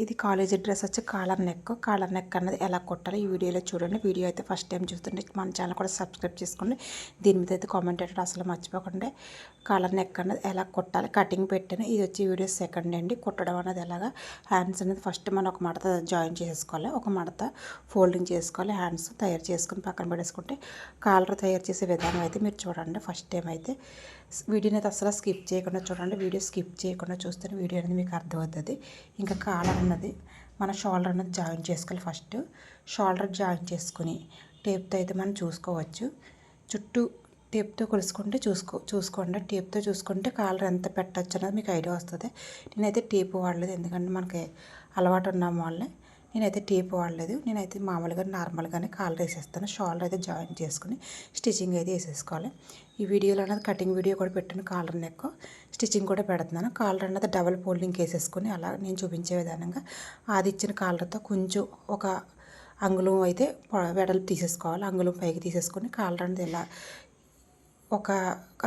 ఇది college dress వచ్చి collar neck అన్నది ఎలా కొట్టాలి ఈ వీడియోలో చూడండి. వీడియో అయితే ఫస్ట్ టైం చూస్తుంటే మన ఛానల్ కూడా సబ్స్క్రైబ్ చేసుకోండి. దీని మీద అయితే కామెంట్ అయితే అసలు మర్చిపోకండి. కాలర్ నెక్ అన్నది ఎలా కొట్టాలి కటింగ్ పెట్టాను. ఇది వచ్చి వీడియో సెకండ్ అండి. కుట్టడం అనేది ఎలాగా హ్యాండ్స్ అనేది ఫస్ట్ మనం ఒక మడత జాయిన్ చేసుకోవాలి, ఒక మడత ఫోల్డింగ్ చేసుకోవాలి. హ్యాండ్స్ తయారు చేసుకుని పక్కన పెట్టేసుకుంటే కాలర్ తయారు చేసే విధానం అయితే మీరు చూడండి. ఫస్ట్ టైం అయితే వీడియోని అయితే అసలు స్కిప్ చేయకుండా చూడండి. వీడియో స్కిప్ చేయకుండా చూస్తే వీడియో అనేది మీకు అర్థమవుతుంది. ఇంకా కాలర్ అన్నది మన షోల్డర్ అన్నది జాయిన్ చేసుకోవాలి. ఫస్ట్ షోల్డర్ జాయిన్ చేసుకుని టేప్తో అయితే మనం చూసుకోవచ్చు. చుట్టూ టేప్తో కొలుసుకుంటే చూసుకోండి. టేప్తో చూసుకుంటే కాలర్ ఎంత పెట్టచ్చు అనేది మీకు ఐడియా వస్తుంది. నేనైతే టేప్ వాడలేదు, ఎందుకంటే మనకి అలవాటు ఉన్న వాళ్ళే. నేనైతే టేప్ వాడలేదు. నేనైతే మామూలుగా నార్మల్గానే కాలర్ వేసేస్తాను. షోల్డర్ అయితే జాయిన్ చేసుకుని స్టిచ్చింగ్ అయితే వేసేసుకోవాలి. ఈ వీడియోలో అనేది కటింగ్ వీడియో కూడా పెట్టాను. కాలర్ నెక్ స్టిచ్చింగ్ కూడా పెడుతున్నాను. కాలర్ అన్నది డబల్ ఫోల్డింగ్ వేసేసుకొని అలా నేను చూపించే విధానంగా అది ఇచ్చిన కాలర్తో కొంచెం ఒక అంగుళం అయితే వెడల్పు తీసేసుకోవాలి. అంగుళం పైకి తీసేసుకొని కాలర్ అనేది ఇలా ఒక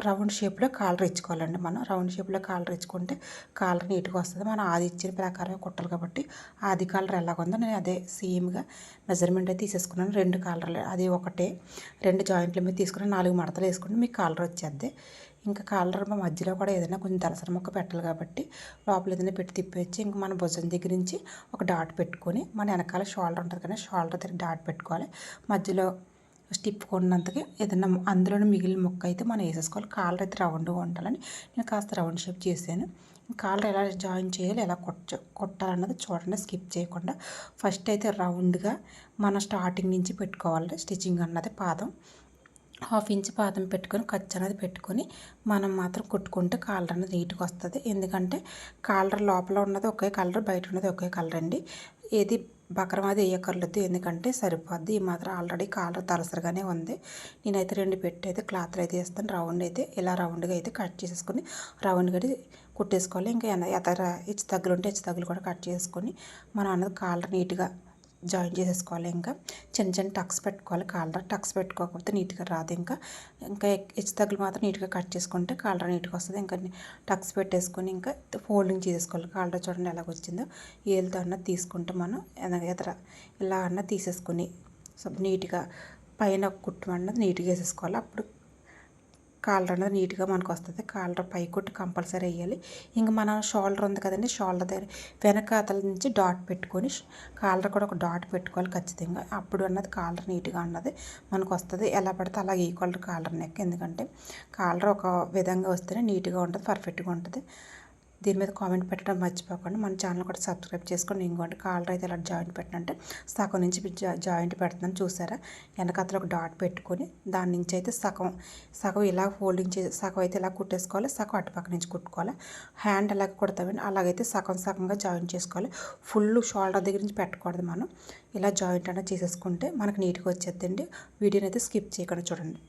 రౌండ్ షేప్లో కాలర్ ఇచ్చుకోవాలండి. మనం రౌండ్ షేప్లో కాలర్ ఇచ్చుకుంటే కాలర్ నీట్గా వస్తుంది. మనం ఆది ఇచ్చిన ప్రకారం కుట్టాలి కాబట్టి ఆది కాలర్ ఎలాగుందో నేను అదే సేమ్గా మెజర్మెంట్ అయితే తీసేసుకున్నాను. రెండు కాలర్లు అది ఒకటే, రెండు జాయింట్ల మీద తీసుకుని 4 మడతలు వేసుకుంటే మీకు కాలర్ వచ్చేద్ది. ఇంకా కాలర్ మధ్యలో కూడా ఏదైనా కొంచెం దలసరి ముక్క పెట్టాలి కాబట్టి లోపల ఏదైనా పెట్టి తిప్పేసి ఇంకా మన భుజం దగ్గర నుంచి ఒక డాట్ పెట్టుకొని మన వెనకాల షోల్డర్ ఉంటుంది కానీ షోల్డర్ దగ్గర డాట్ పెట్టుకోవాలి. మధ్యలో స్టిప్ కొన్నంతకి ఏదైనా అందులోనే మిగిలిన ముక్క అయితే మనం వేసేసుకోవాలి. కాలర్ అయితే రౌండ్గా ఉండాలని నేను కాస్త రౌండ్ షేప్ చేశాను. కాలర్ ఎలా జాయిన్ చేయాలి, ఎలా కొట్టాలన్నది చూడండి స్కిప్ చేయకుండా. ఫస్ట్ అయితే రౌండ్గా మనం స్టార్టింగ్ నుంచి పెట్టుకోవాలి. స్టిచ్చింగ్ అన్నది పాదం 1/2 ఇంచ్ పాదం పెట్టుకొని ఖర్చు అనేది పెట్టుకొని మనం మాత్రం కుట్టుకుంటే కాలర్ అనేది నీట్గా వస్తుంది. ఎందుకంటే కాలర్ లోపల ఉన్నది ఒకే కలర్, బయట ఉన్నది ఒకే కలర్ అండి. ఏది బకరం అది వేయకర్లేదు, ఎందుకంటే సరిపోద్ది. ఈ మాత్రం ఆల్రెడీ కాలర్ తలసరిగానే ఉంది. నేనైతే 2 పెట్టి అయితే క్లాత్ అయితే వేస్తాను. రౌండ్ అయితే ఇలా రౌండ్గా అయితే కట్ చేసేసుకొని రౌండ్గా కుట్టేసుకోవాలి. ఇంకా ఎదర హెచ్చు తగ్గులు ఉంటే హెచ్చు తగ్గులు కూడా కట్ చేసుకొని మనం అన్నది కాలర్ నీట్గా జాయిన్ చేసేసుకోవాలి. ఇంకా చిన్న చిన్న టక్స్ పెట్టుకోవాలి. కాలర్ టక్స్ పెట్టుకోకపోతే నీట్గా రాదు. ఇంకా హెచ్చు తగ్గులు మాత్రం నీట్గా కట్ చేసుకుంటే కాలర్ నీట్గా వస్తుంది. ఇంకా టక్స్ పెట్టేసుకొని ఇంకా ఫోల్డింగ్ చేసుకోవాలి. కాలర్ చూడండి ఎలాగ వచ్చిందో. ఏళ్ళతో అన్నది తీసుకుంటే మనం ఎదర ఇలా అన్నది తీసేసుకొని నీట్గా పైన కుట్టు అన్నది నీట్గా వేసేసుకోవాలి. అప్పుడు కాలర్ అనేది నీట్గా మనకు వస్తుంది. కాలర్ పై కుట్టు కంపల్సరీ వేయాలి. ఇంకా మన షోల్డర్ ఉంది కదండి, షోల్డర్ దగ్గర వెనకాతల నుంచి డాట్ పెట్టుకొని కాలర్ కూడా ఒక డాట్ పెట్టుకోవాలి ఖచ్చితంగా. అప్పుడు అన్నది కాలర్ నీట్గా అన్నది మనకు వస్తుంది. ఎలా పడితే అలా ఈక్వల్ కాలర్ నెక్, ఎందుకంటే కాలర్ ఒక విధంగా వస్తేనే నీట్గా ఉంటుంది, పర్ఫెక్ట్గా ఉంటుంది. దీని మీద కామెంట్ పెట్టడం మర్చిపోకండి. మన ఛానల్ కూడా సబ్స్క్రైబ్ చేసుకొని. ఇంకోటి కాలర్ అయితే ఇలా జాయింట్ పెట్టినంటే సగం నుంచి జాయింట్ పెడుతున్నాను చూసారా. వెనకాతలో ఒక డాట్ పెట్టుకొని దాని నుంచి అయితే సగం ఇలా ఫోల్డింగ్ చేసి సగం అయితే ఇలా కుట్టేసుకోవాలి, సగం అటుపక్క నుంచి కుట్టుకోవాలి. హ్యాండ్ ఎలా కుడతామని అలాగైతే సగంగా జాయింట్ చేసుకోవాలి. ఫుల్ షోల్డర్ దగ్గర నుంచి పెట్టకూడదు. మనం ఇలా జాయింట్ అనేది చేసేసుకుంటే మనకు నీట్గా వచ్చేద్దండి. వీడియోని అయితే స్కిప్ చేయకుండా చూడండి.